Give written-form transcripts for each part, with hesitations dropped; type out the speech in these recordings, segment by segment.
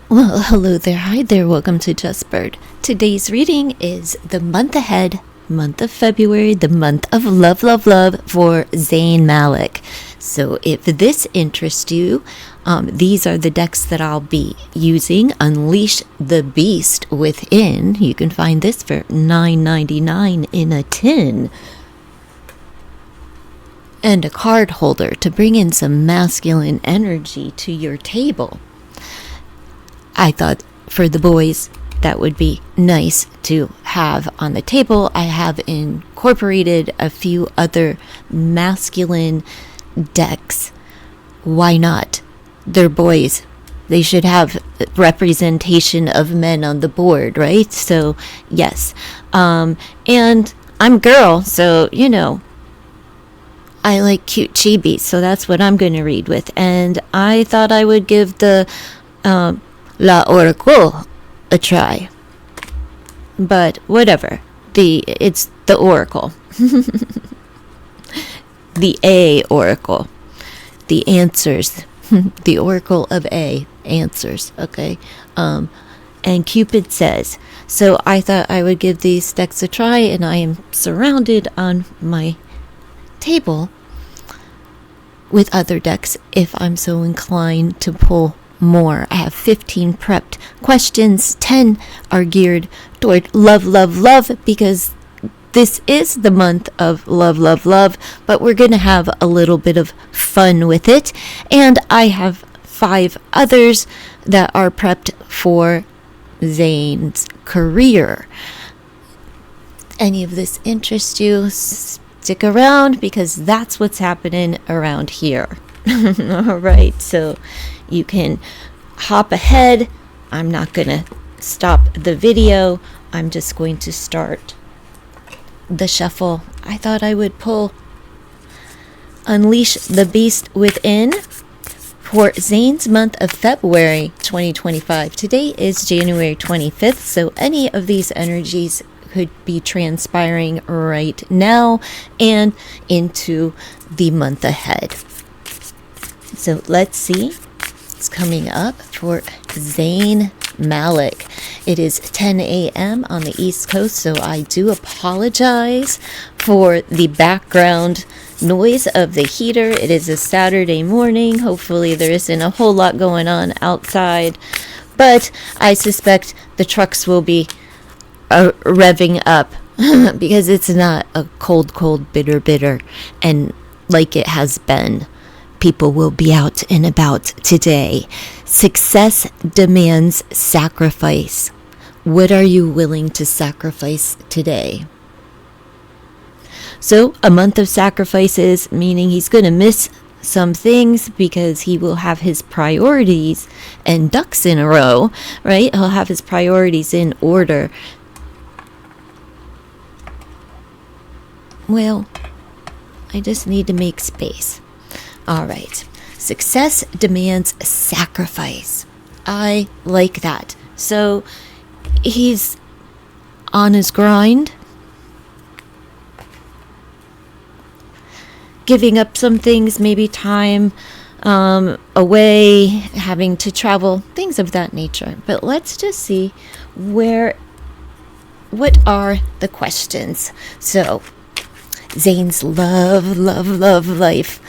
Well, hello there, hi there, welcome to Just Bird. Today's reading is the month ahead, month of February, the month of love, love, love for Zayn Malik. So if this interests you, these are the decks that I'll be using. Unleash the Beast Within. You can find this for $9.99 in a tin. And a card holder to bring in some masculine energy to your table. I thought for the boys that would be nice to have on the table. I have incorporated a few other masculine decks. Why not? They're boys. They should have representation of men on the board, right? So, yes. And I'm a girl, so, I like cute chibis, so that's what I'm going to read with. And I thought I would give the La Oracle a try. But whatever. It's the Oracle. The A Oracle. The answers. The Oracle of A. Answers. Okay. And Cupid says. So I thought I would give these decks a try, and I am surrounded on my table with other decks if I'm so inclined to pull more. I have 15 prepped questions. 10 are geared toward love, love, love, because this is the month of love, love, love, but we're going to have a little bit of fun with it. And I have 5 others that are prepped for Zayn's career. Any of this interests you? Stick around, because that's what's happening around here. All right, so you can hop ahead. I'm not going to stop the video. I'm just going to start the shuffle. I thought I would pull Unleash the Beast Within for Zayn's month of February 2025. Today is January 25th, so any of these energies could be transpiring right now and into the month ahead. So let's see. It's coming up for Zayn Malik. It is 10 a.m. on the East Coast, so I do apologize for the background noise of the heater. It is a Saturday morning. Hopefully there isn't a whole lot going on outside, but I suspect the trucks will be revving up because it's not a cold, bitter, and like it has been. People will be out and about today. Success demands sacrifice. What are you willing to sacrifice today? So, a month of sacrifices, meaning he's going to miss some things because he will have his priorities and ducks in a row, right? He'll have his priorities in order. Well, I just need to make space. All right. Success demands sacrifice. I like that. So he's on his grind, giving up some things, maybe time away, having to travel, things of that nature. But let's just see what are the questions. So Zayn's love life.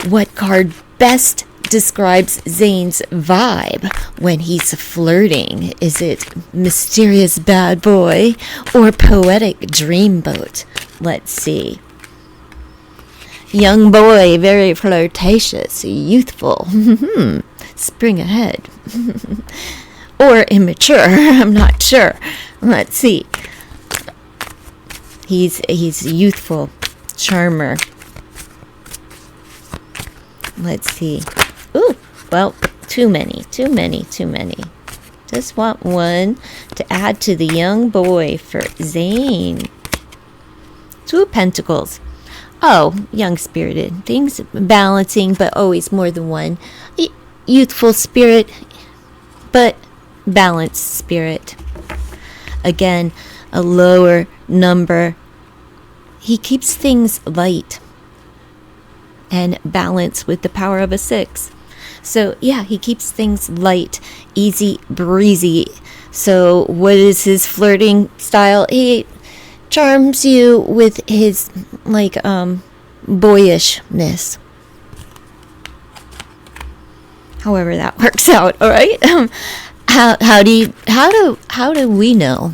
What card best describes Zayn's vibe when he's flirting? Is it mysterious bad boy or poetic dreamboat? Let's see. Young boy, very flirtatious, youthful, spring ahead. Or immature, I'm not sure. Let's see. He's youthful. Charmer. Let's see. Ooh, well, too many. Just want one to add to the young boy for Zayn. 2 of Pentacles. Oh, young-spirited. Things balancing, but always more than one. Youthful spirit, but balanced spirit. Again, a lower number. He keeps things light and balance with the power of a 6. So yeah, he keeps things light, easy breezy. So what is his flirting style? He charms you with his like boyishness, however that works out. All right. How do we know?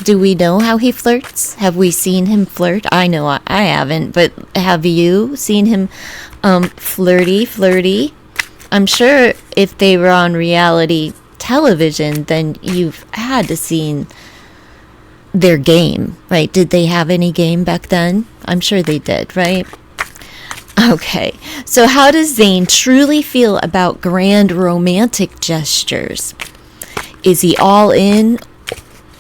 Do we know how he flirts? Have we seen him flirt? I know I haven't, but have you seen him flirty? I'm sure if they were on reality television, then you've had to seen their game, right? Did they have any game back then? I'm sure they did, right? Okay, so how does Zayn truly feel about grand romantic gestures? Is he all in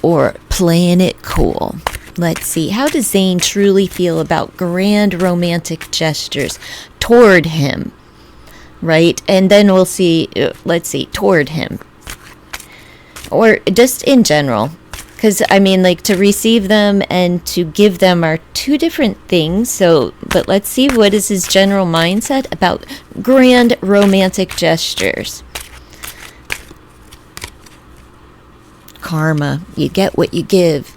or playing it cool? Let's see. How does Zayn truly feel about grand romantic gestures toward him? Right? And then we'll see, let's see, toward him. Or just in general. Because, I mean, like, to receive them and to give them are two different things. So, but let's see, what is his general mindset about grand romantic gestures? Karma. You get what you give.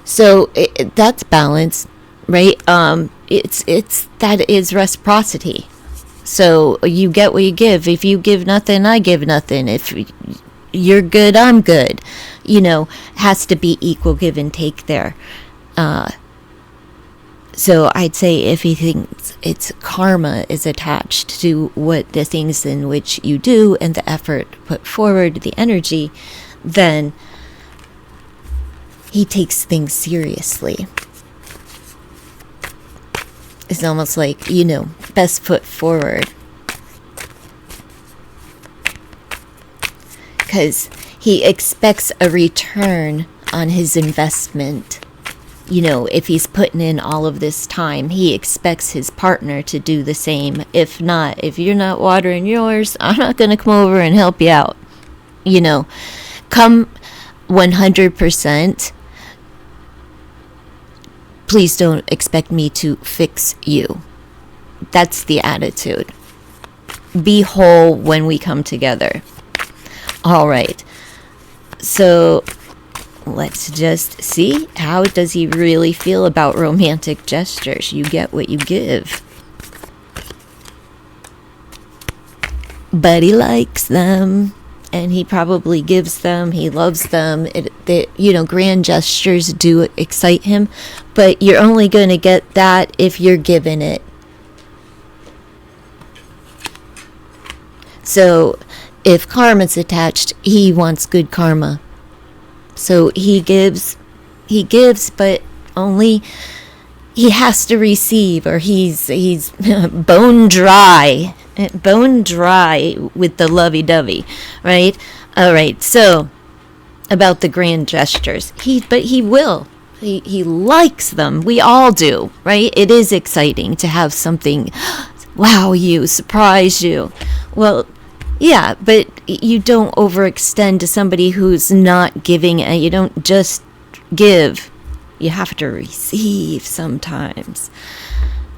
So that's balance, right? It's that is reciprocity. So you get what you give. If you give nothing, I give nothing. If you're good, I'm good. Has to be equal give and take there. So I'd say if he thinks it's karma is attached to what the things in which you do and the effort put forward, the energy, then he takes things seriously. It's almost like, best foot forward. Because he expects a return on his investment. If he's putting in all of this time, he expects his partner to do the same. If not, if you're not watering yours, I'm not going to come over and help you out. Come 100%. Please don't expect me to fix you. That's the attitude. Be whole when we come together. All right. So let's just see. How does he really feel about romantic gestures? You get what you give. But he likes them. And he probably gives them. He loves them. Grand gestures do excite him. But you're only going to get that if you're given it. So if karma's attached, he wants good karma. So he gives, but only he has to receive, or he's bone dry with the lovey-dovey, right? All right, so about the grand gestures, he likes them. We all do, right? It is exciting to have something wow you, surprise you. Well, yeah, but you don't overextend to somebody who's not giving, and you don't just give. You have to receive sometimes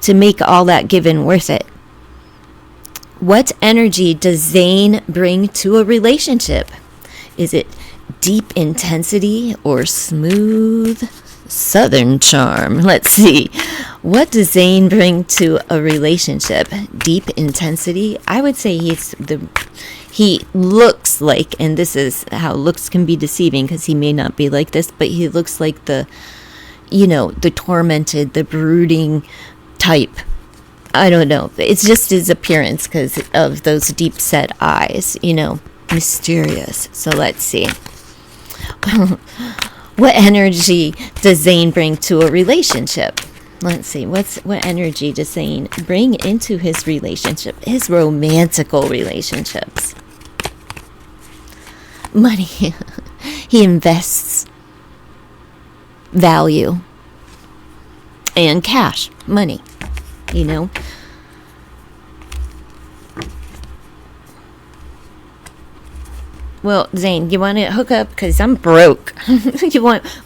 to make all that given worth it. What energy does Zayn bring to a relationship? Is it deep intensity or smooth southern charm? Let's see. What does Zayn bring to a relationship? Deep intensity? I would say he looks like, and this is how looks can be deceiving because he may not be like this, but he looks like the tormented, the brooding type. I don't know. It's just his appearance because of those deep set eyes, mysterious. So let's see. What energy does Zayn bring to a relationship? Let's see. What energy does Zayn bring into his relationship? His romantical relationships. Money. He invests value and cash, money. Well, Zayn, you want to hook up? Because I'm broke.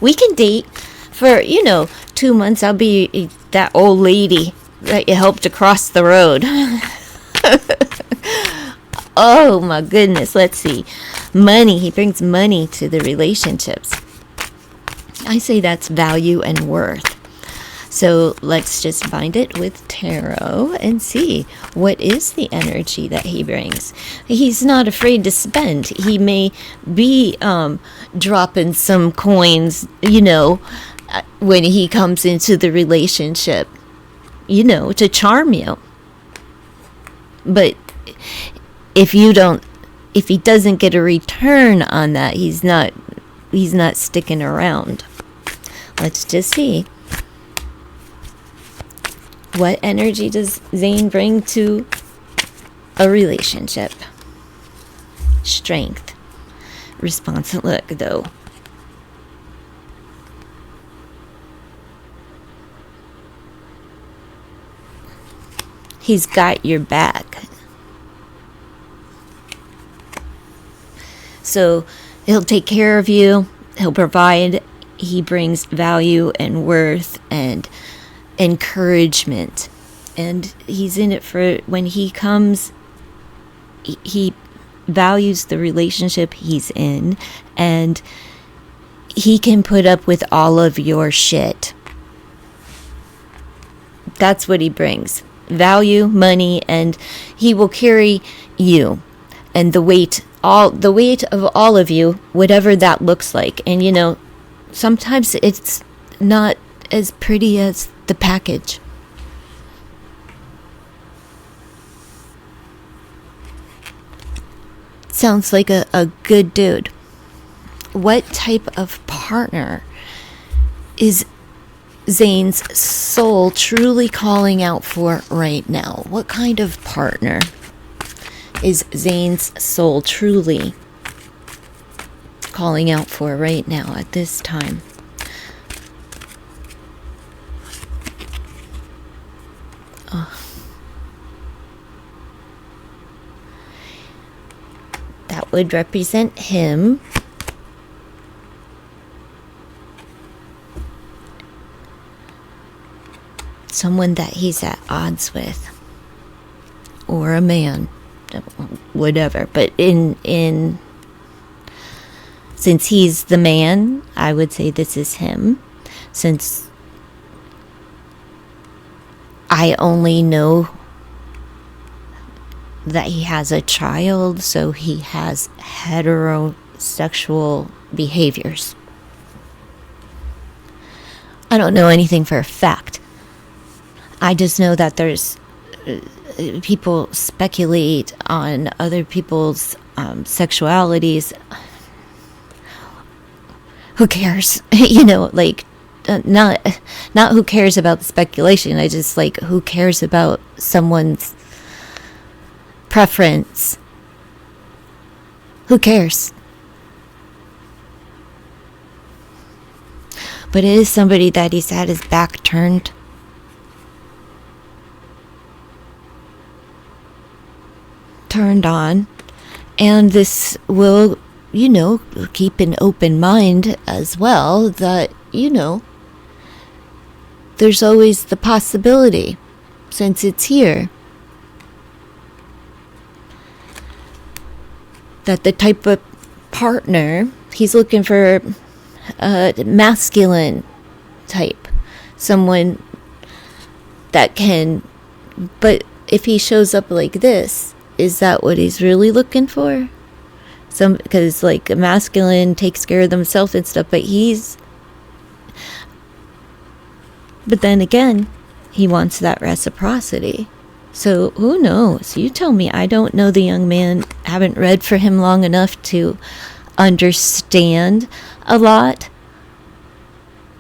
We can date for, 2 months. I'll be that old lady that you helped across the road. Oh my goodness, let's see. Money, he brings money to the relationships. I say that's value and worth. So let's just bind it with tarot and see what is the energy that he brings. He's not afraid to spend. He may be dropping some coins, when he comes into the relationship, to charm you. But if he doesn't get a return on that, he's not sticking around. Let's just see. What energy does Zayn bring to a relationship? Strength. Responsive. Look, though. He's got your back. So he'll take care of you. He'll provide. He brings value and worth and encouragement, and he's in it for when he comes. He values the relationship he's in, and he can put up with all of your shit. That's what he brings: value, money, and he will carry you and the weight of all of you, whatever that looks like. And sometimes it's not as pretty as the package. Sounds like a good dude. What type of partner is Zayn's soul truly calling out for right now? What kind of partner is Zayn's soul truly calling out for right now at this time? That would represent him. Someone that he's at odds with. Or a man. Whatever. But since he's the man, I would say this is him. Since I only know that he has a child, so he has heterosexual behaviors. I don't know anything for a fact. I just know that there's people speculate on other people's sexualities. Who cares? Not who cares about the speculation. I just who cares about someone's preference? Who cares? But it is somebody that he's had his back turned. Turned on. And this will, keep an open mind as well, that, there's always the possibility, since it's here, that the type of partner he's looking for, a masculine type, someone that can. But if he shows up like this, is that what he's really looking for? Because a masculine takes care of themselves and stuff, but then again, he wants that reciprocity. So who knows? You tell me. I don't know the young man. Haven't read for him long enough to understand a lot.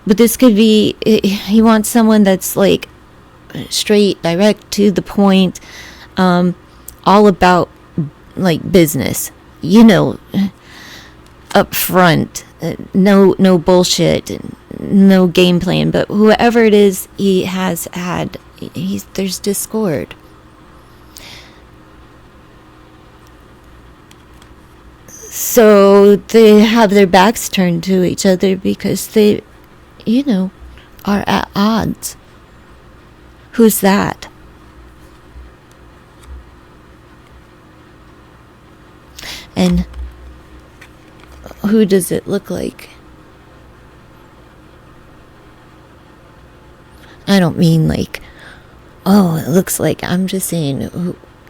But this could be, he wants someone that's straight, direct, to the point, all about business, up front, no bullshit, no game plan. But whoever it is he has had, there's discord. So they have their backs turned to each other because they, are at odds. Who's that? And who does it look like? I don't mean like, oh, it looks like. I'm just saying,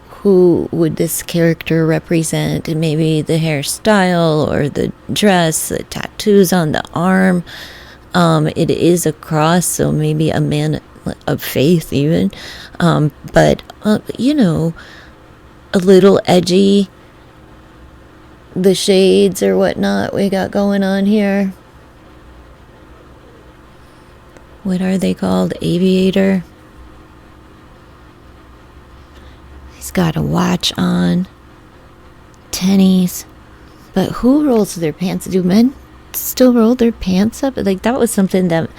who would this character represent? And maybe the hairstyle or the dress, the tattoos on the arm. It is a cross, so maybe a man of faith even. But you know, a little edgy. The shades or whatnot we got going on here. What are they called? Aviator. He's got a watch on. Tennies. But who rolls their pants? Do men still roll their pants up? Like, that was something that,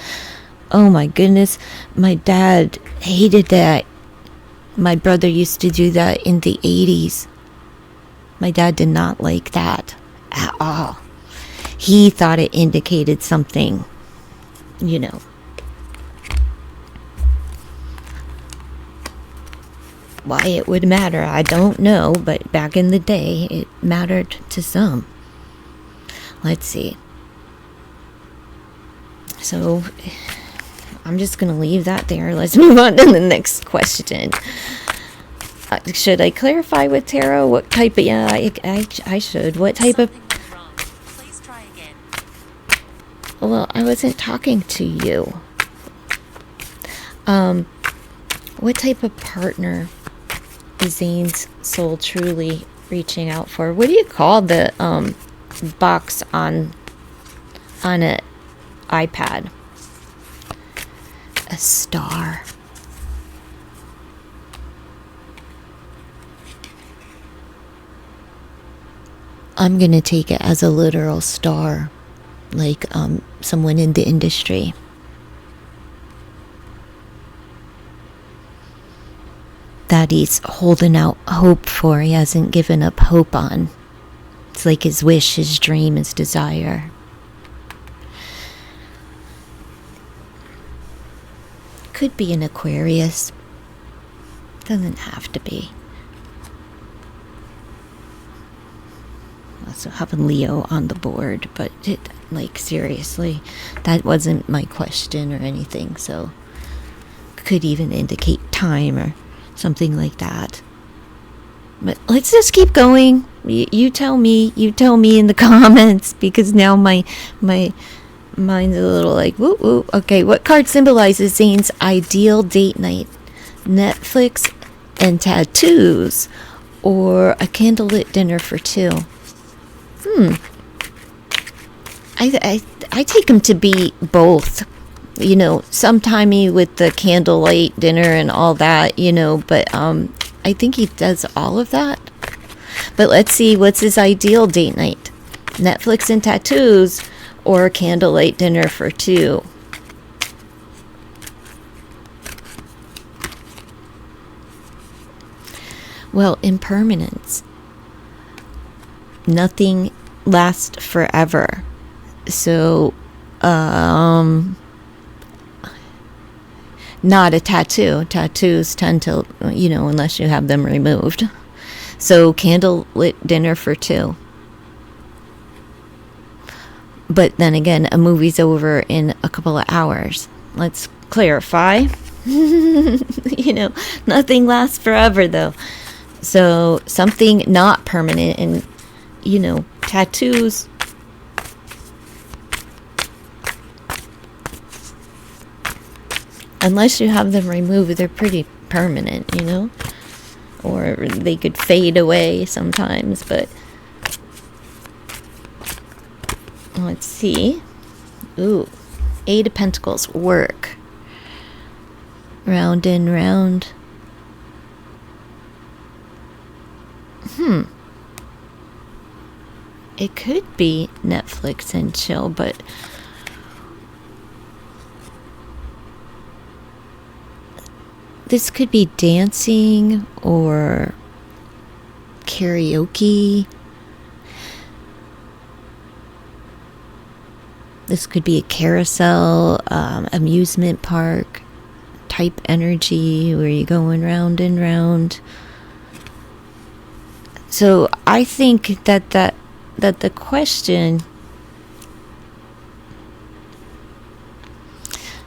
oh my goodness, my dad hated that. My brother used to do that in the 80s. My dad did not like that at all. He thought it indicated something, you know. Why it would matter, I don't know, but back in the day, it mattered to some. Let's see. So, I'm just going to leave that there. Let's move on to the next question. Should I clarify with tarot? What type of... Yeah, I should. What type of... Please try again. Well, I wasn't talking to you. What type of partner is Zayn's soul truly reaching out for? What do you call the box on an iPad? A star. I'm gonna take it as a literal star, like someone in the industry. That he's holding out hope for. He hasn't given up hope on. It's like his wish, his dream, his desire. Could be an Aquarius. Doesn't have to be. Also have a Leo on the board, but like, seriously, that wasn't my question or anything, so could even indicate time or something like that. But let's just keep going. You tell me in the comments, because now my mind's a little like woo woo. Okay, what card symbolizes Zayn's ideal date night? Netflix and tattoos, or a candlelit dinner for two? I take him to be both. You know, sometimey with the candlelight dinner and all that, you know, but I think he does all of that. But let's see, what's his ideal date night? Netflix and tattoos, or a candlelight dinner for two? Well, impermanence. Nothing lasts forever. So, not a tattoo. Tattoos tend to, you know, unless you have them removed. So, candlelit dinner for two. But then again, a movie's over in a couple of hours. Let's clarify. You know, nothing lasts forever, though. So, something not permanent. And, you know, tattoos... unless you have them removed, they're pretty permanent, you know? Or they could fade away sometimes, but... let's see. Ooh. 8 of Pentacles. Work. Round and round. It could be Netflix and chill, but... this could be dancing or karaoke. This could be a carousel, amusement park type energy where you're going round and round. So I think that the question,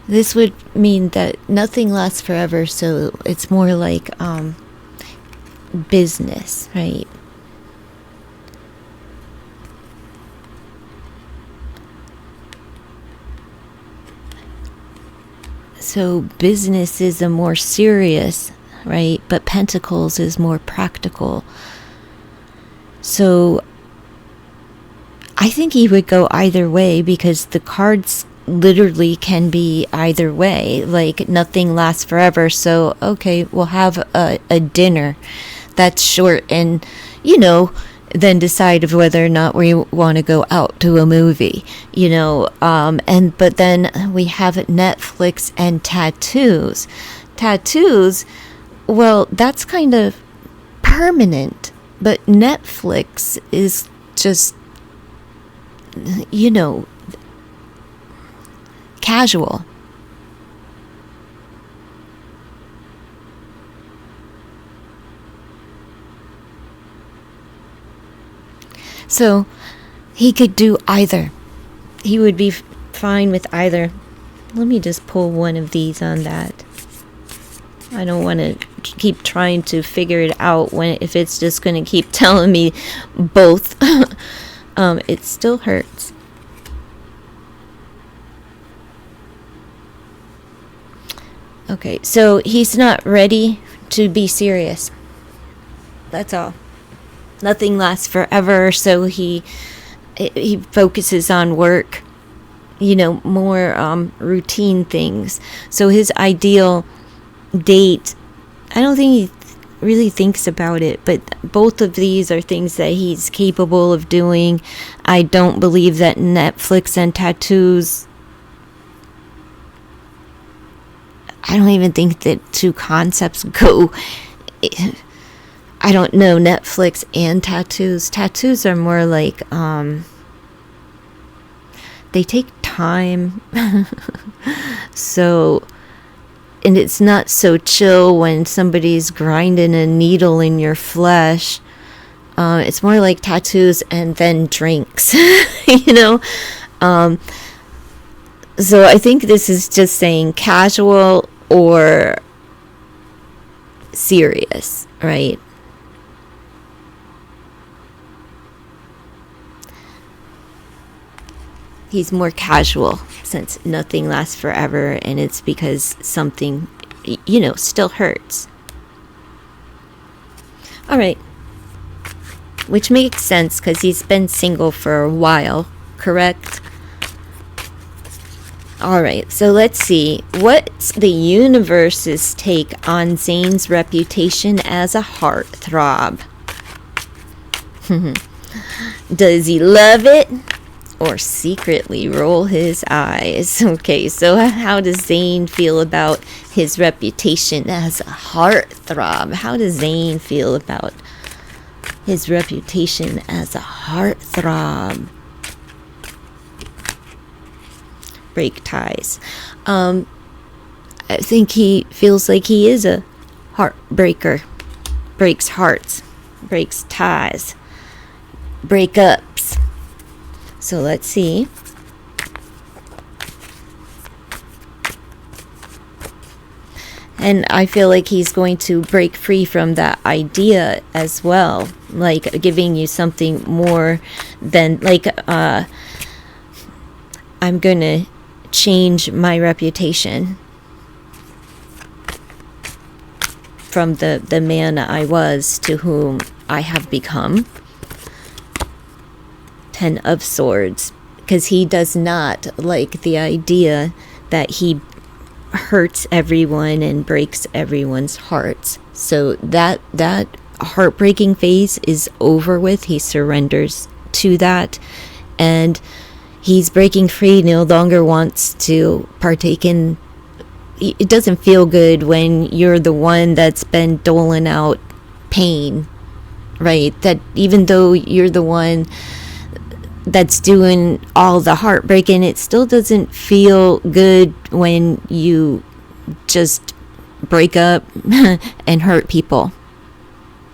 this would mean that nothing lasts forever, so it's more like business, right? So business is a more serious, right? But Pentacles is more practical. So I think he would go either way, because the cards literally can be either way. Like, nothing lasts forever, so okay, we'll have a dinner that's short, and then decide of whether or not we want to go out to a movie, but then we have Netflix and tattoos. Well, that's kind of permanent, but Netflix is just casual. So he could do either. He would be fine with either. Let me just pull one of these on that. I don't want to keep trying to figure it out if it's just going to keep telling me both. It still hurts. Okay, so he's not ready to be serious. That's all. Nothing lasts forever, so he focuses on work, more routine things. So his ideal date, I don't think he really thinks about it, but both of these are things that he's capable of doing. I don't believe that Netflix and tattoos, I don't even think that two concepts go. I don't know, Netflix and tattoos. Tattoos are more like, they take time. So, and it's not so chill when somebody's grinding a needle in your flesh. It's more like tattoos and then drinks, So I think this is just saying casual or serious, right? He's more casual, since nothing lasts forever, and it's because something, still hurts. All right. Which makes sense, because he's been single for a while, correct? All right, so let's see. What's the universe's take on Zayn's reputation as a heartthrob? Does he love it or secretly roll his eyes? Okay, so how does Zayn feel about his reputation as a heartthrob? How does Zayn feel about his reputation as a heartthrob? Break ties. I think he feels like he is a heartbreaker. Breaks hearts, breaks ties, breakups. So let's see. And I feel like he's going to break free from that idea as well, like giving you something more than like I'm gonna change my reputation from the man I was to whom I have become. 10 of Swords, because he does not like the idea that he hurts everyone and breaks everyone's hearts. So that heartbreaking phase is over with. He surrenders to that, and he's breaking free. No longer wants to partake in. It doesn't feel good when you're the one that's been doling out pain, right? That even though you're the one that's doing all the heartbreaking, it still doesn't feel good when you just break up and hurt people,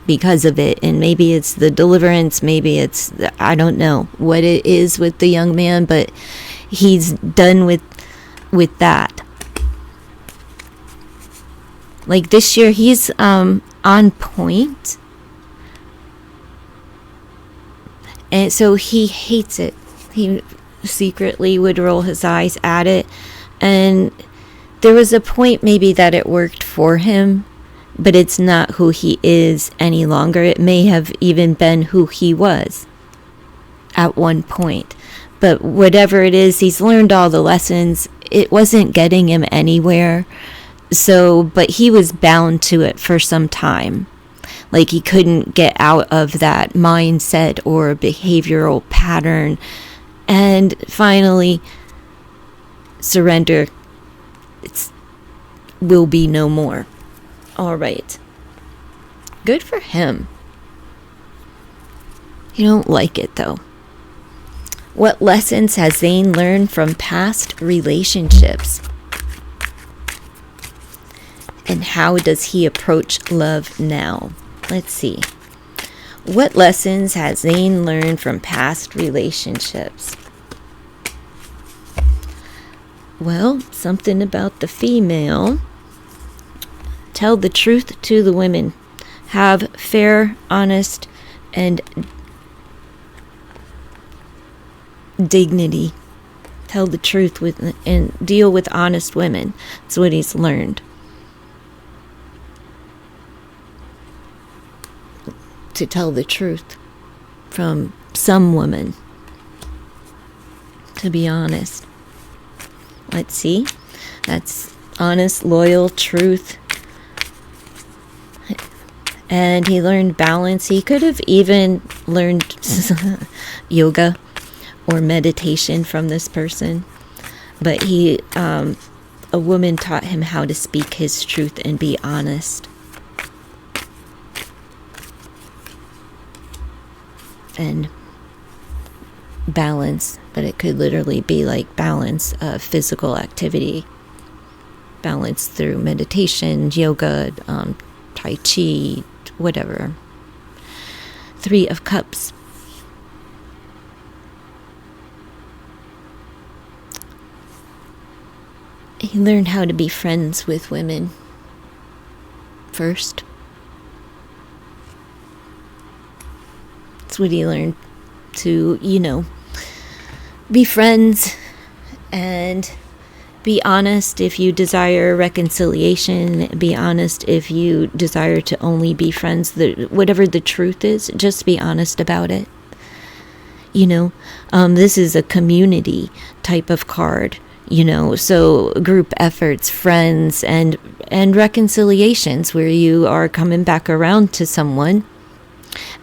because of it. And maybe it's the deliverance, maybe it's, I don't know what it is with the young man, but he's done with that. Like this year, he's on point. And so he hates it. He secretly would roll his eyes at it. And there was a point maybe that it worked for him, but it's not who he is any longer. It may have even been who he was at one point. But whatever it is, he's learned all the lessons. It wasn't getting him anywhere. So, but he was bound to it for some time. Like he couldn't get out of that mindset or behavioral pattern. And finally, surrender. It will be no more. All right. Good for him. You don't like it though. What lessons has Zayn learned from past relationships? And how does he approach love now? Let's see. What lessons has Zayn learned from past relationships? Well, something about the female. Tell the truth to the women. Have fair, honest, and dignity. Tell the truth with and deal with honest women. That's what he's learned. To tell the truth from some woman. To be honest. Let's see. That's honest, loyal, truth. And he learned balance. He could have even learned yoga or meditation from this person. But a woman taught him how to speak his truth and be honest. And balance, but it could literally be like balance of physical activity, balance through meditation, yoga, tai chi, whatever. 3 of Cups. He learned how to be friends with women first. That's what he learned, to, be friends and be honest if you desire reconciliation. Be honest if you desire to only be friends. Whatever the truth is, just be honest about it. This is a community type of card. So group efforts, friends, and reconciliations where you are coming back around to someone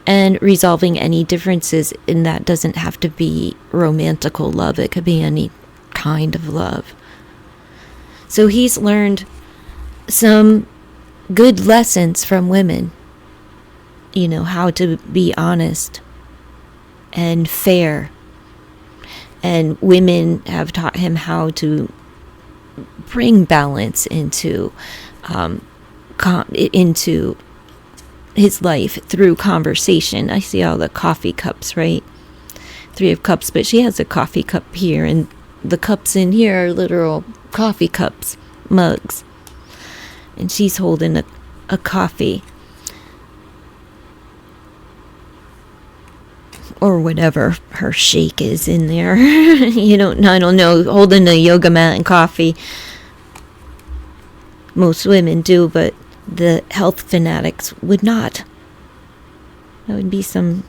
and resolving any differences. And that doesn't have to be romantical love. It could be any kind of love. So he's learned some good lessons from women. How to be honest and fair. And women have taught him how to bring balance into his life through conversation. I see all the coffee cups, right? 3 of Cups, but she has a coffee cup here, and the cups in here are literal coffee cups, mugs. And she's holding a coffee. Or whatever her shake is in there. I don't know, holding a yoga mat and coffee. Most women do, but the health fanatics would not. That would be some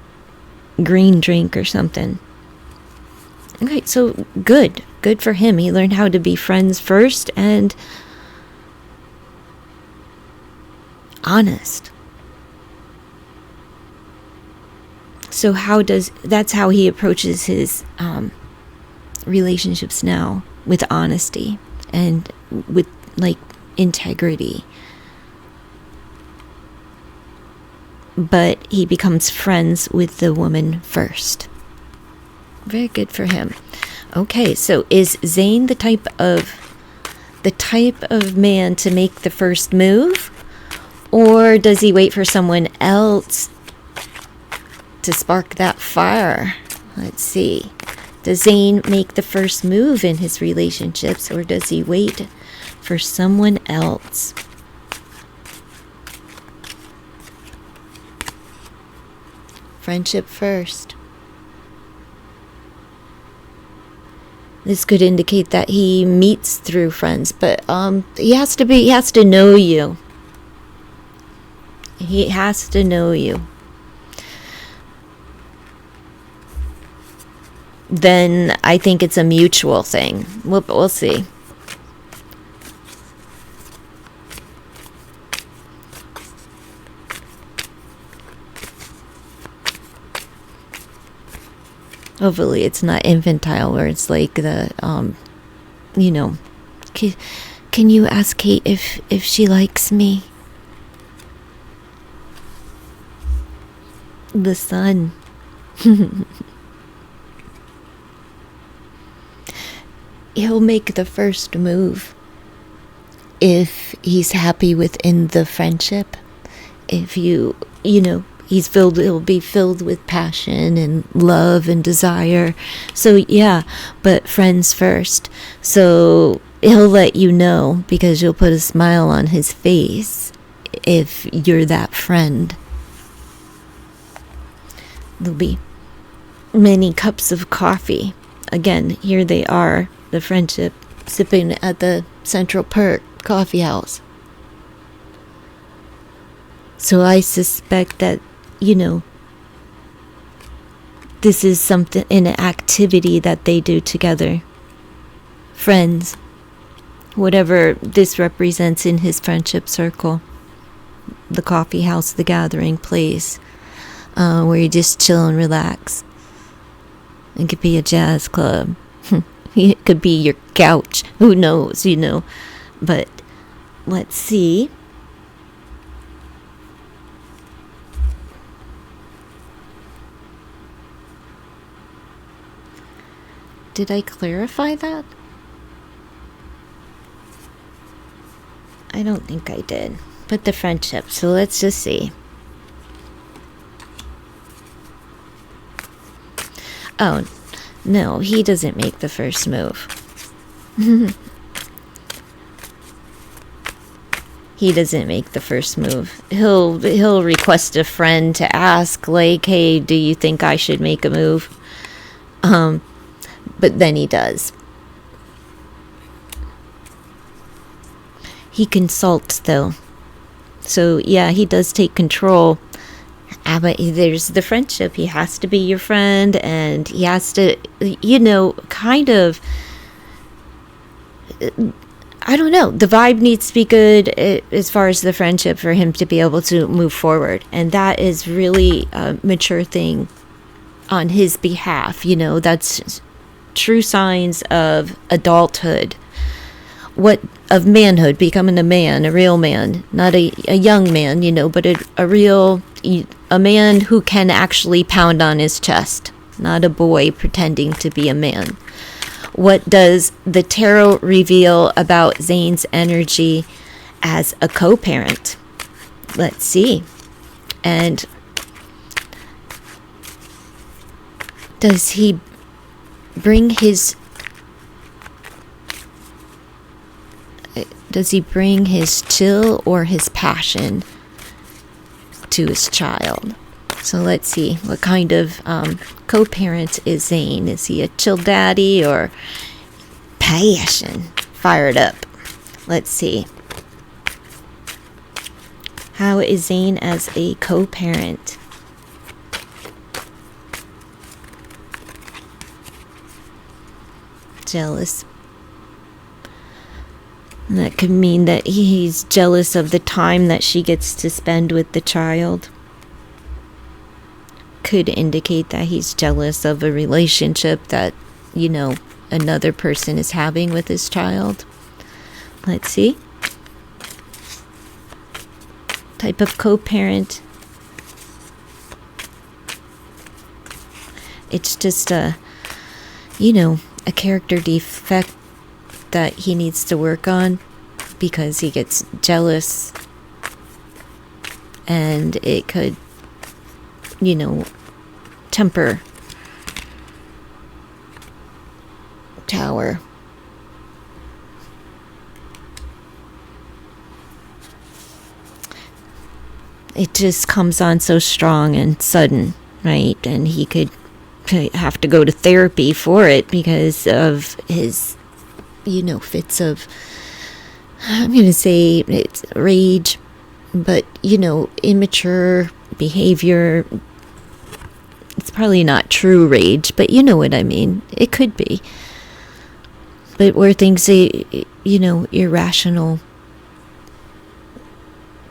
green drink or something. Okay, so good for him. He learned how to be friends first and honest. So that's how he approaches his relationships now, with honesty and with integrity. But he becomes friends with the woman first. Very good for him. Okay, so is Zayn the type of man to make the first move? Or does he wait for someone else to spark that fire? Let's see. Does Zayn make the first move in his relationships, or does he wait for someone else? Friendship first. This could indicate that he meets through friends, but he has to know you. He has to know you. Then I think it's a mutual thing. We'll see. Hopefully it's not infantile where it's like the, can you ask Kate if she likes me? The sun. He'll make the first move if he's happy within the friendship. If he'll be filled with passion and love and desire. So yeah, but friends first. So he'll let you know because you'll put a smile on his face if you're that friend. There'll be many cups of coffee. Again, here they are, the friendship, sipping at the Central Perk coffee house. So I suspect that, this is something, an activity that they do together. Friends. Whatever this represents in his friendship circle. The coffee house, the gathering place. Where you just chill and relax. It could be a jazz club. It could be your couch. Who knows, But let's see. Did I clarify that? I don't think I did. But the friendship. So let's just see. Oh, no, he doesn't make the first move. He doesn't make the first move. He'll request a friend to ask, like, hey, do you think I should make a move? But then he does. He consults, though. So, yeah, he does take control. But there's the friendship. He has to be your friend, and he has to, kind of, I don't know. The vibe needs to be good as far as the friendship for him to be able to move forward. And that is really a mature thing on his behalf. That's true signs of adulthood. Of manhood, becoming a man, a real man, not a young man, but a man who can actually pound on his chest, not a boy pretending to be a man. What does the tarot reveal about Zayn's energy as a co-parent? Let's see. And does he bring his chill or his passion to his child? So let's see, what kind of co-parent is Zayn? Is he a chill daddy or passion? Fired up. Let's see. How is Zayn as a co-parent? Jealous. And that could mean that he's jealous of the time that she gets to spend with the child. Could indicate that he's jealous of a relationship that, another person is having with his child. Let's see. Type of co-parent. It's just a character defect that he needs to work on because he gets jealous and it could, temper Tower. It just comes on so strong and sudden, right? And he could have to go to therapy for it because of his, fits of, I'm going to say it's rage, but, immature behavior. It's probably not true rage, but you know what I mean. It could be. But where things, irrational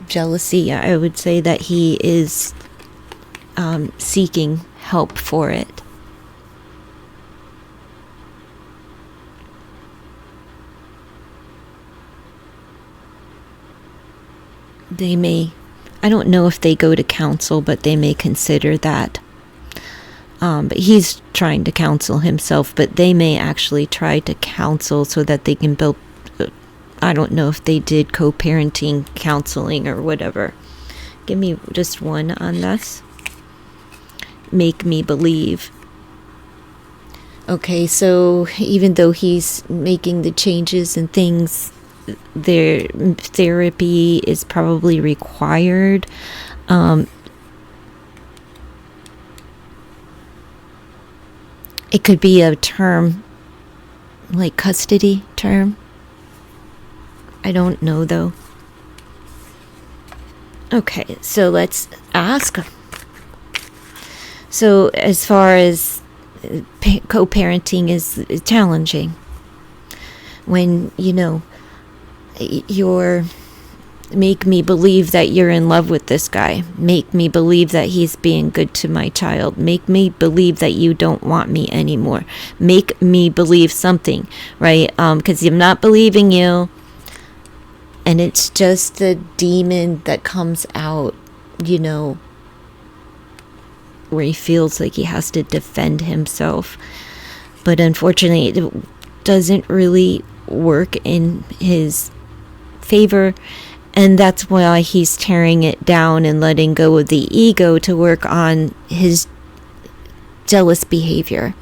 jealousy, I would say that he is seeking help for it. They may, I don't know if they go to counsel, but they may consider that. But he's trying to counsel himself, but they may actually try to counsel so that they can build, I don't know if they did co-parenting counseling or whatever. Give me just one on this. Make me believe. Okay, so even though he's making the changes and things, their therapy is probably required. It could be a term, like custody term. I don't know though. Okay, so let's ask. So as far as co-parenting is challenging, when you're make me believe that you're in love with this guy, make me believe that he's being good to my child, make me believe that you don't want me anymore, make me believe something, right? Because I'm not believing you, and it's just the demon that comes out, where he feels like he has to defend himself. But unfortunately, it doesn't really work in his favor, and that's why he's tearing it down and letting go of the ego to work on his jealous behavior,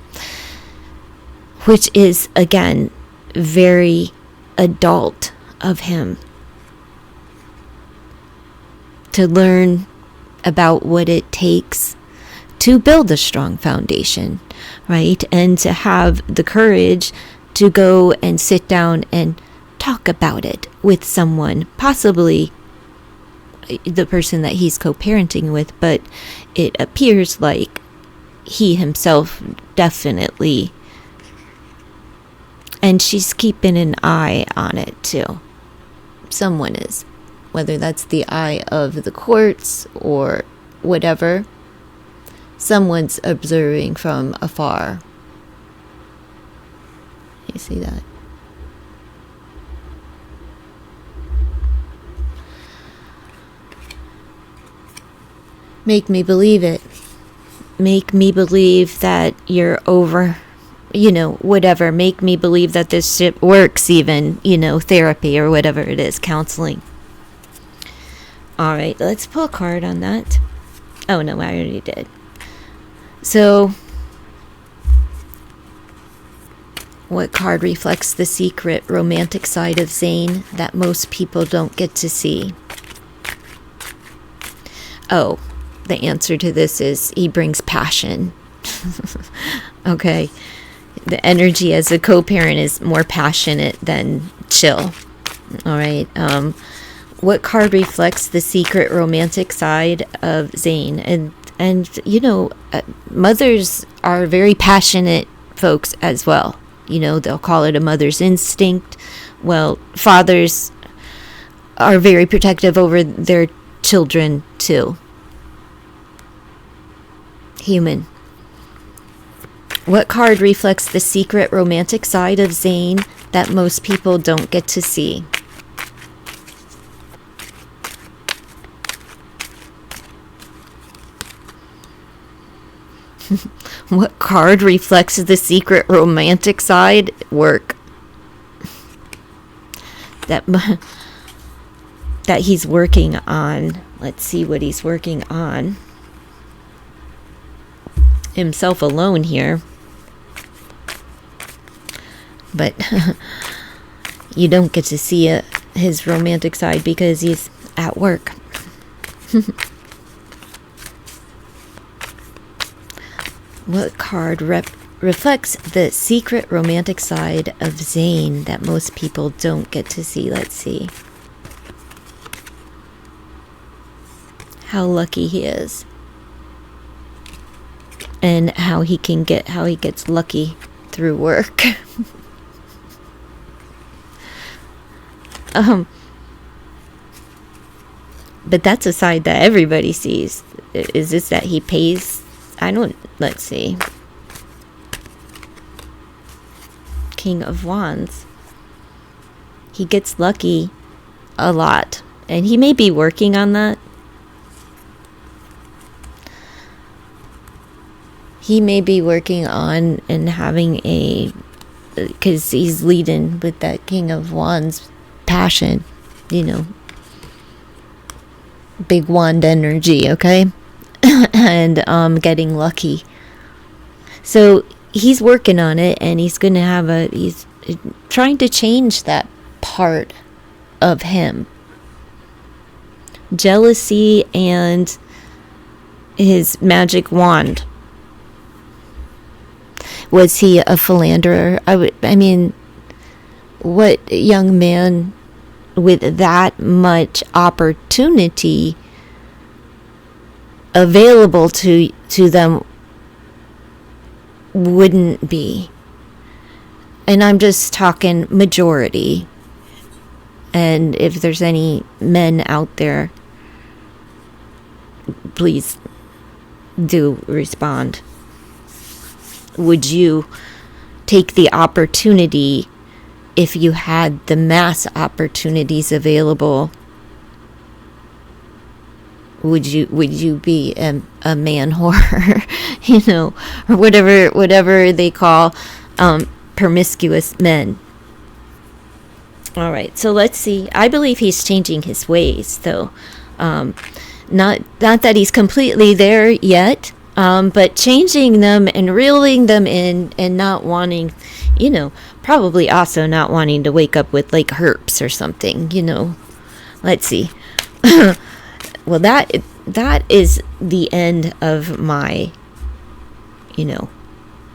which is, again, very adult of him to learn about what it takes to build a strong foundation, right? And to have the courage to go and sit down and talk about it with someone, possibly the person that he's co-parenting with, but it appears like he himself definitely, and she's keeping an eye on it too. Someone is, whether that's the eye of the courts or whatever, someone's observing from afar. You see that? Make me believe it. Make me believe that you're over, whatever. Make me believe that this shit works even, therapy or whatever it is, counseling. All right, let's pull a card on that. Oh, no, I already did. So, what card reflects the secret romantic side of Zayn that most people don't get to see? Oh, the answer to this is he brings passion. Okay. The energy as a co-parent is more passionate than chill. All right. What card reflects the secret romantic side of Zayn? And mothers are very passionate folks as well. They'll call it a mother's instinct. Well, fathers are very protective over their children too. Human. What card reflects the secret romantic side of Zayn that most people don't get to see? What card reflects the secret romantic side? Work. That that he's working on. Let's see what he's working on. Himself alone here. But you don't get to see his romantic side because he's at work. What card reflects the secret romantic side of Zayn that most people don't get to see? Let's see. How lucky he is. And how he gets lucky through work. But that's a side that everybody sees. Is this that he pays? Let's see. King of Wands. He gets lucky a lot. And he may be working on that. He may be working on and having because he's leading with that King of Wands passion, big wand energy, okay? And getting lucky. So he's working on it, and he's gonna he's trying to change that part of him. Jealousy and his magic wand. Was he a philanderer? What young man with that much opportunity available to them wouldn't be? And I'm just talking majority. And if there's any men out there, please do respond. Would you take the opportunity if you had the mass opportunities available? Would you be a man whore, or whatever they call promiscuous men? All right, so let's see. I believe he's changing his ways, though. Not that he's completely there yet. But changing them and reeling them in and not wanting, probably also not wanting to wake up with like herpes or something, Let's see. Well, that is the end of my,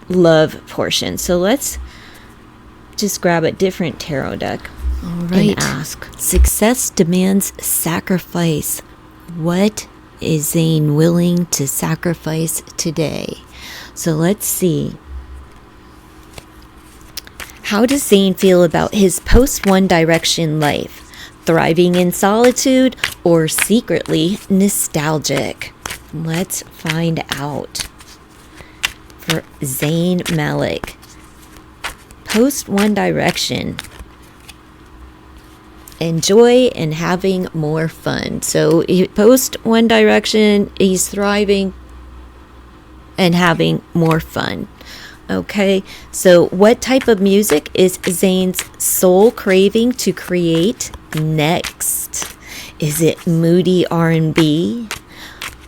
love portion. So let's just grab a different tarot deck. All right. And ask. Success demands sacrifice. What is Zayn willing to sacrifice today? So let's see. How does Zayn feel about his post One Direction life? Thriving in solitude or secretly nostalgic? Let's find out. For Zayn Malik, post One Direction. Enjoy and having more fun. So post One Direction, he's thriving and having more fun. Okay, so what type of music is Zayn's soul craving to create next? Is it moody R&B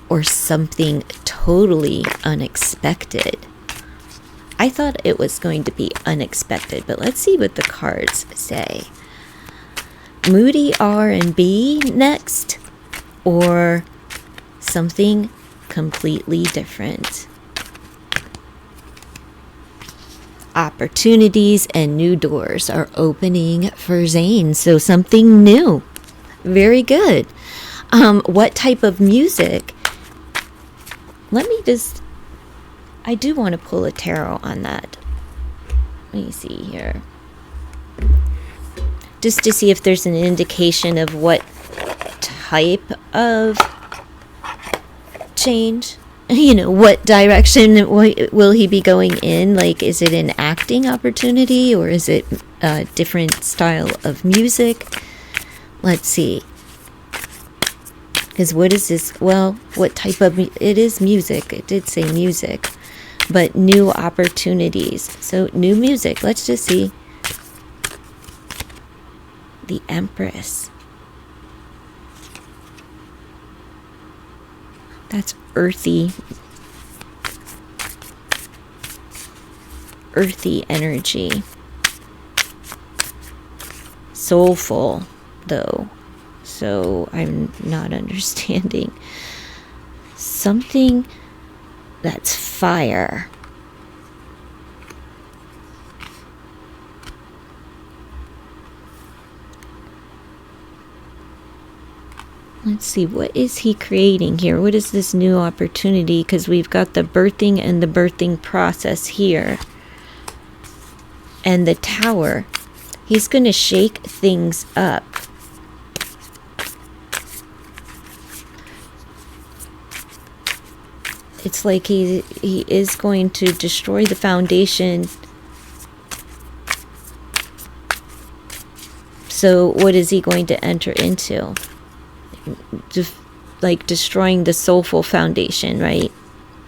or something totally unexpected? I thought it was going to be unexpected, but let's see what the cards say. Moody R&B next, or something completely different? Opportunities and new doors are opening for Zayn, so something new. Very good. What type of music? I do want to pull a tarot on that. Let me see here. Just to see if there's an indication of what type of change, what direction will he be going in? Like, is it an acting opportunity, or is it a different style of music? Let's see. Because what is this? Well, what type of... It is music. It did say music. But new opportunities. So, new music. Let's just see. The Empress. That's earthy. Earthy energy. Soulful, though. So I'm not understanding. Something that's fire. Let's see, what is he creating here? What is this new opportunity? Because we've got the birthing and the birthing process here. And the tower. He's going to shake things up. It's like he is going to destroy the foundation. So what is he going to enter into? Like destroying the soulful foundation, right?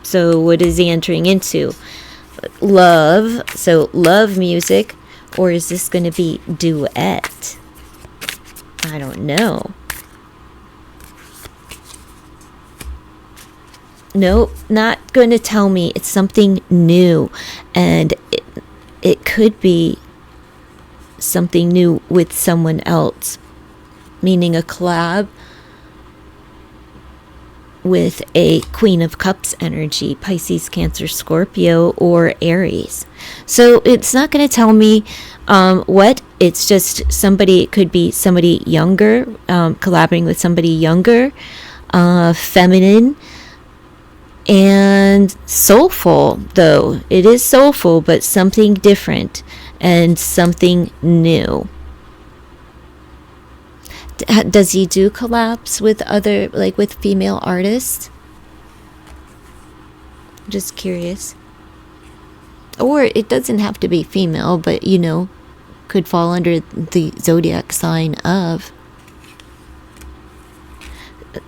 So what is he entering into? Love. So love music. Or is this going to be duet? I don't know. Nope, not going to tell me. It's something new. And it could be something new with someone else. Meaning a collab with a Queen of Cups energy, Pisces, Cancer, Scorpio, or Aries. So it's not going to tell me what. It's just somebody, it could be somebody younger, collaborating with somebody younger, feminine, and soulful, though. It is soulful, but something different and something new. Does he do collabs with other, like with female artists? Just curious. Or it doesn't have to be female, but you know, could fall under the zodiac sign of.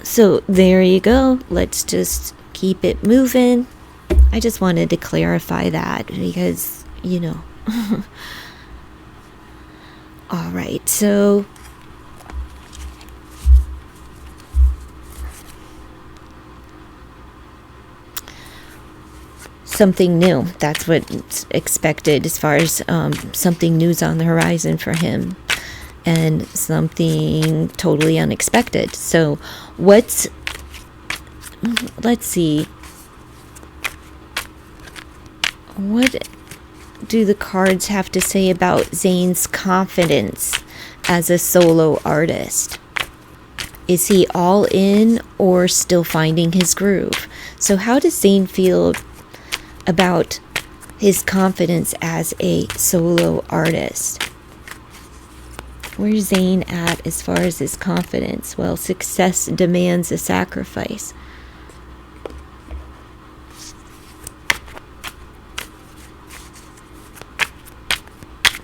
So there you go. Let's just keep it moving. I just wanted to clarify that because, you know. All right, so something new. That's what's expected as far as something new's on the horizon for him. And something totally unexpected. So let's see. What do the cards have to say about Zayn's confidence as a solo artist? Is he all in or still finding his groove? So how does Zayn feel about his confidence as a solo artist? Where's Zayn at as far as his confidence? Well, success demands a sacrifice.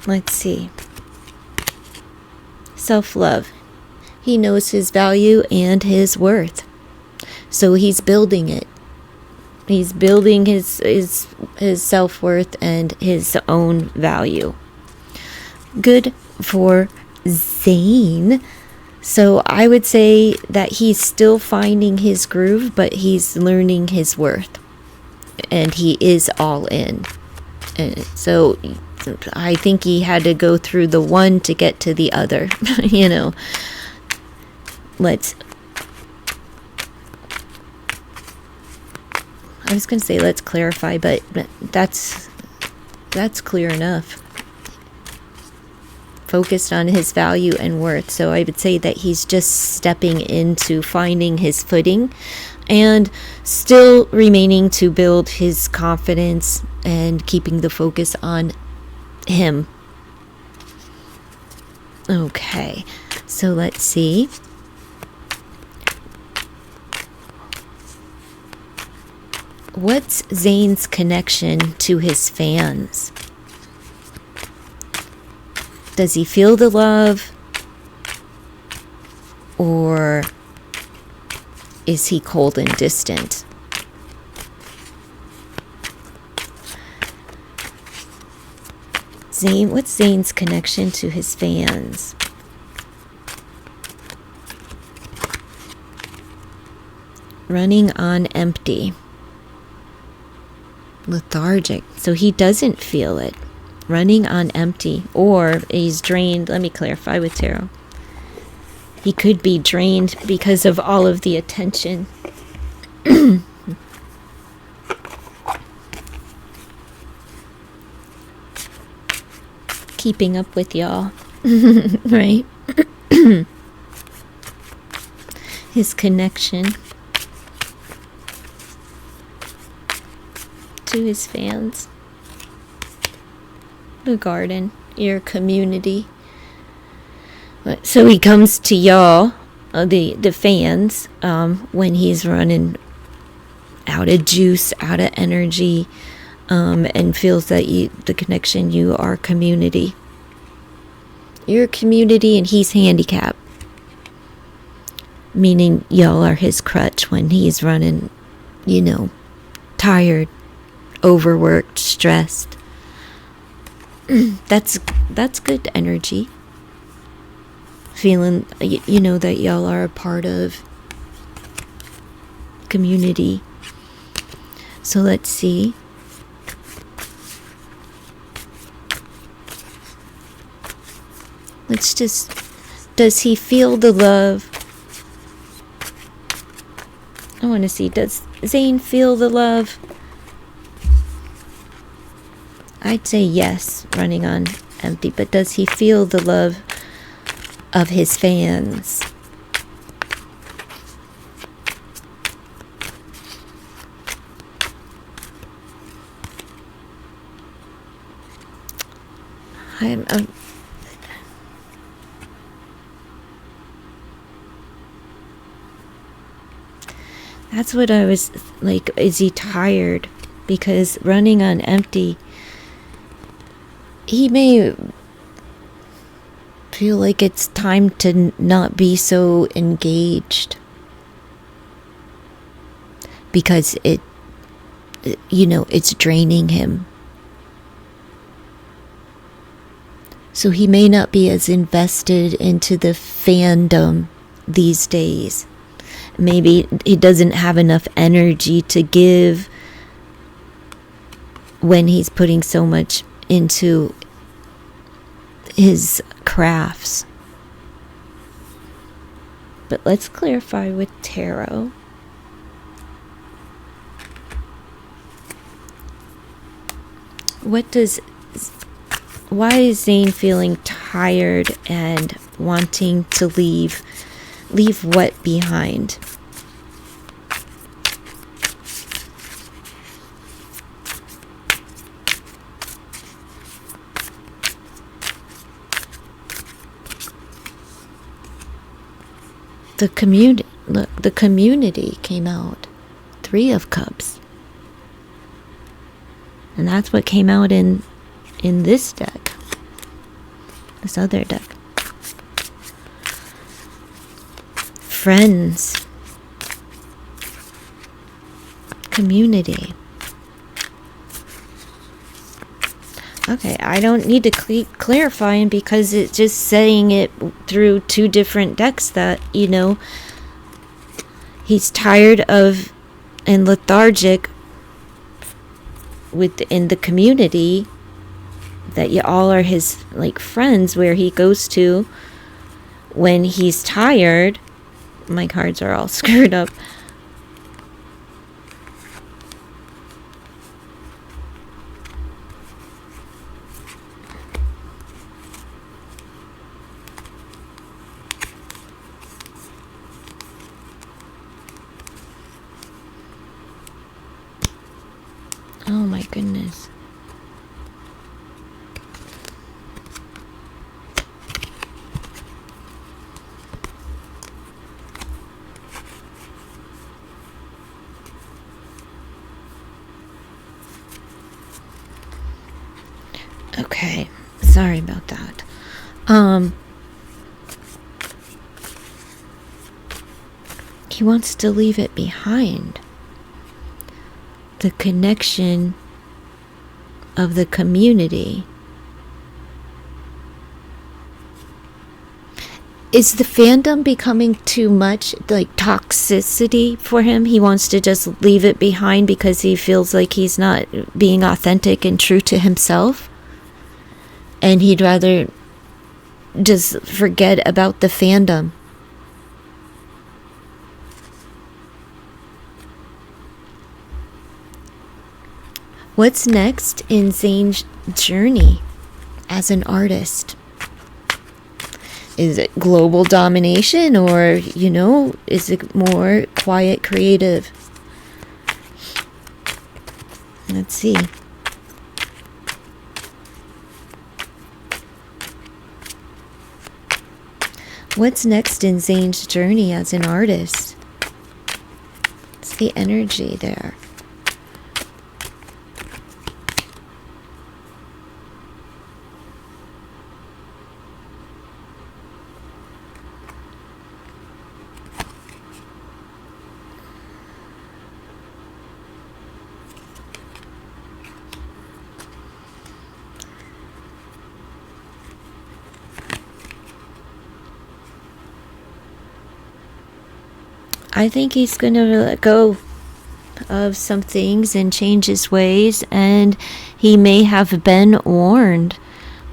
Let's see. Self-love. He knows his value and his worth. So he's building it. He's building his self-worth and his own value. Good for Zayn. So I would say that he's still finding his groove, but he's learning his worth. And he is all in. And so I think he had to go through the one to get to the other. You know. I was going to say let's clarify, but that's clear enough. Focused on his value and worth. So I would say that he's just stepping into finding his footing and still remaining to build his confidence and keeping the focus on him. Okay, so let's see. What's Zayn's connection to his fans? Does he feel the love? Or is he cold and distant? Zayn, what's Zayn's connection to his fans? running on empty, lethargic, so he doesn't feel it, running on empty, or he's drained. Let me clarify with tarot. He could be drained because of all of the attention. Keeping up with y'all, right? His connection to his fans, the garden, your community. So he comes to y'all, the fans, when he's running out of juice, out of energy, and feels that the connection, you are community. You're community and he's handicapped. Meaning y'all are his crutch when he's running, tired, overworked, stressed. That's good energy. Feeling, that y'all are a part of community. So let's see. Does he feel the love? I want to see, does Zayn feel the love? I'd say yes, running on empty, but does he feel the love of his fans? That's what I was like, is he tired? Because running on empty, he may feel like it's time to not be so engaged. Because it's draining him. So he may not be as invested into the fandom these days. Maybe he doesn't have enough energy to give when he's putting so much into his crafts. But let's clarify with tarot. Why is Zayn feeling tired and wanting to leave? Leave what behind? The community, look, the community came out. 3 of Cups. And that's what came out in this deck. This other deck. Friends. Community. Okay, I don't need to clarifying because it's just saying it through 2 different decks that, he's tired of and lethargic within the community, that you all are his friends where he goes to when he's tired. My cards are all screwed up. Oh my goodness. Okay, sorry about that. He wants to leave it behind. The connection of the community. is the fandom becoming too much, like toxicity for him? He wants to just leave it behind because he feels like he's not being authentic and true to himself, and he'd rather just forget about the fandom. What's next in Zayn's journey as an artist? Is it global domination, or, is it more quiet, creative? Let's see. What's next in Zayn's journey as an artist? It's the energy there. I think he's going to let go of some things and change his ways, and he may have been warned.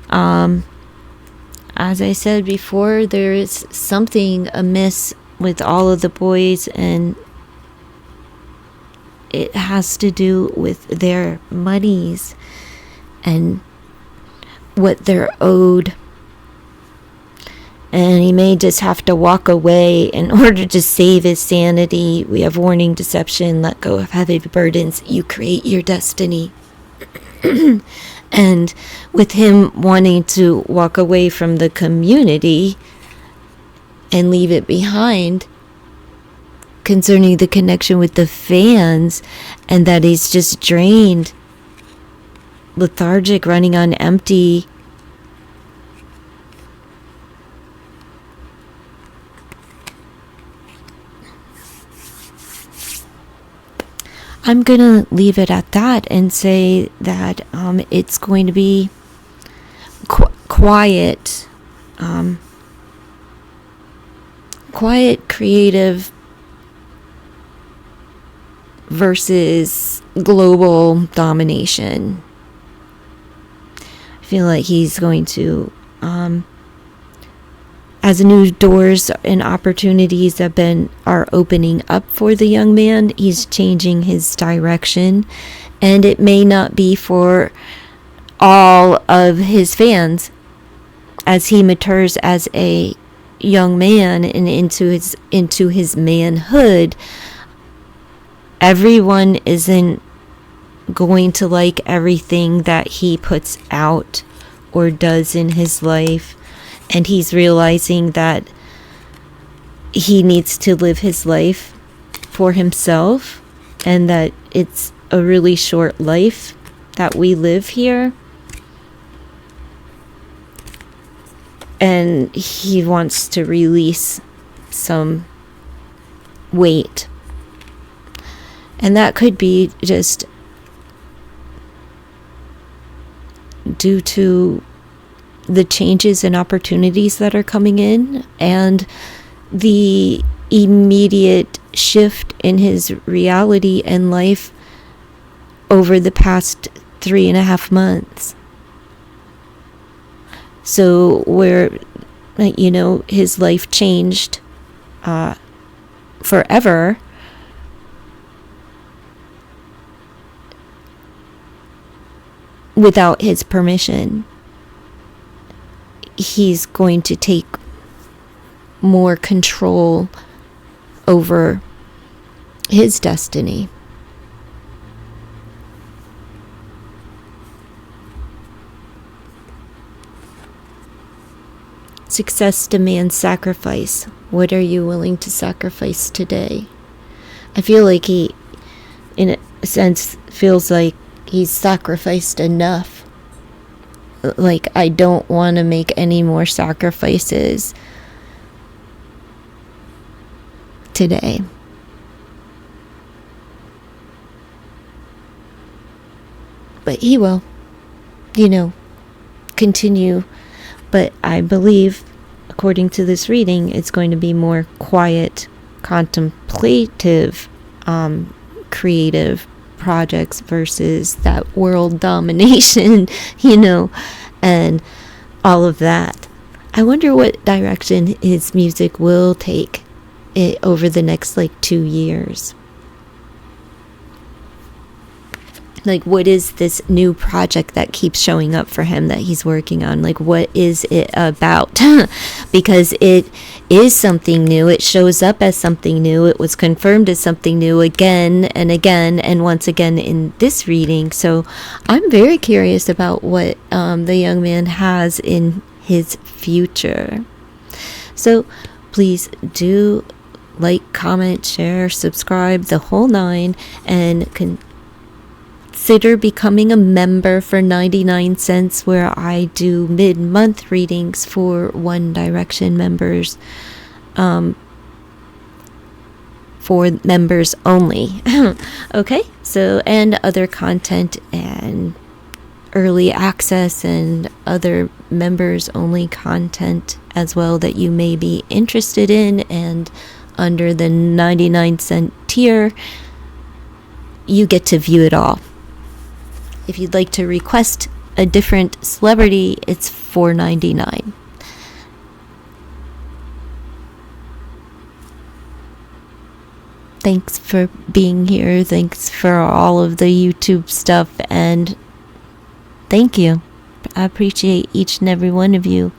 As I said before, there is something amiss with all of the boys, and it has to do with their monies and what they're owed. And he may just have to walk away in order to save his sanity. We have warning, deception, let go of heavy burdens. You create your destiny. And with him wanting to walk away from the community and leave it behind, concerning the connection with the fans, and that he's just drained, lethargic, running on empty. I'm going to leave it at that and say that it's going to be quiet, creative versus global domination. I feel like he's going to, as new doors and opportunities are opening up for the young man, he's changing his direction, and it may not be for all of his fans as he matures as a young man and into his manhood. Everyone isn't going to like everything that he puts out or does in his life. And he's realizing that he needs to live his life for himself, and that it's a really short life that we live here. And he wants to release some weight. And that could be just due to the changes and opportunities that are coming in, and the immediate shift in his reality and life over the past 3.5 months. So where, his life changed forever, without his permission. He's going to take more control over his destiny. Success demands sacrifice. What are you willing to sacrifice today? I feel like he, in a sense, feels like he's sacrificed enough. Like, I don't want to make any more sacrifices today. But he will, continue. But I believe according to this reading, it's going to be more quiet, contemplative, creative projects versus that world domination, and all of that. I wonder what direction his music will take it over the next 2 years. What is this new project that keeps showing up for him that he's working on? What is it about? Because it is something new. It shows up as something new. It was confirmed as something new again and again and once again in this reading. So I'm very curious about what the young man has in his future. So please do comment, share, subscribe, the whole nine, and consider becoming a member for 99 cents, where I do mid-month readings for One Direction members, for members only. Okay, so, and other content and early access and other members only content as well that you may be interested in. And under the 99 cent tier, you get to view it all. If you'd like to request a different celebrity, it's $4.99. Thanks for being here. Thanks for all of the YouTube stuff. And thank you. I appreciate each and every one of you.